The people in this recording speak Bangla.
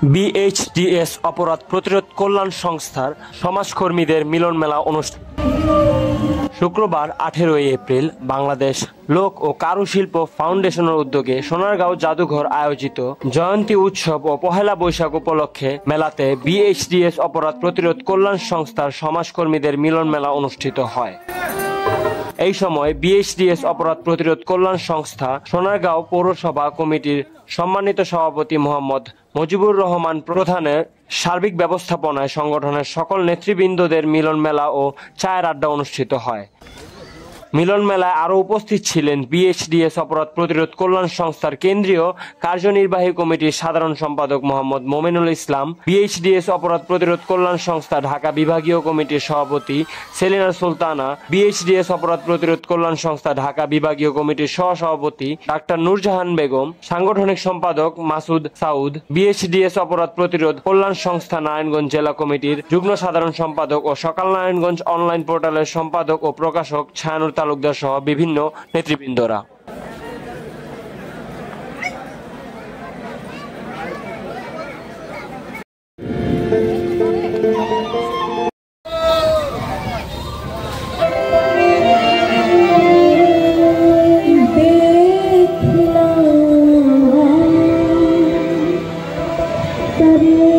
বিএইচডিএস অপরাধ প্রতিরোধ কল্যাণ সংস্থার সমাজকর্মীদের মিলন মেলা অনুষ্ঠিত। শুক্রবার 18 এপ্রিল বাংলাদেশ লোক ও কারুশিল্প ফাউন্ডেশনের উদ্যোগে সোনারগাঁও জাদুঘর আয়োজিত জয়ন্তী উৎসব ও পহেলা বৈশাখ উপলক্ষে মেলাতে বিএইচডিএস অপরাধ প্রতিরোধ কল্যাণ সংস্থার সমাজকর্মীদের মিলন মেলা অনুষ্ঠিত হয়। এই সময় বিএইচডিএস অপরাধ প্রতিরোধ কল্যাণ সংস্থা সোনারগাঁও পৌরসভা কমিটির সম্মানিত সভাপতি মোহাম্মদ মুজিবুর রহমান প্রধানের সার্বিক ব্যবস্থাপনায় সংগঠনের সকল নেতৃবৃন্দদের মিলন মেলা ও চায়ের আড্ডা অনুষ্ঠিত হয়। মিলন মেলায় আরও উপস্থিত ছিলেন বিএইচডিএস অপরাধ প্রতিরোধ কল্যাণ সংস্থার কেন্দ্রীয় কার্যনির্বাহী কমিটির সাধারণ সম্পাদক মোহাম্মদ মোমিনুল ইসলাম, বিএইচডিএস অপরাধ প্রতিরোধ কল্যাণ সংস্থা ঢাকা বিভাগীয় কমিটির সভাপতি সেলিনা সুলতানা, বিএইচডিএস অপরাধ প্রতিরোধ কল্যাণ সংস্থা ঢাকা বিভাগীয় কমিটির সহসভাপতি ডাক্তার নূরজাহান বেগম, সাংগঠনিক সম্পাদক মাসুদ সাউদ, বিএইচডিএস অপরাধ প্রতিরোধ কল্যাণ সংস্থা নারায়ণগঞ্জ জেলা কমিটির যুগ্ম সাধারণ সম্পাদক ও সকাল নারায়ণগঞ্জ অনলাইন পোর্টালের সম্পাদক ও প্রকাশক ছায়ানুর তালুকদার সহ বিভিন্ন নেতৃবৃন্দরা। Thank you.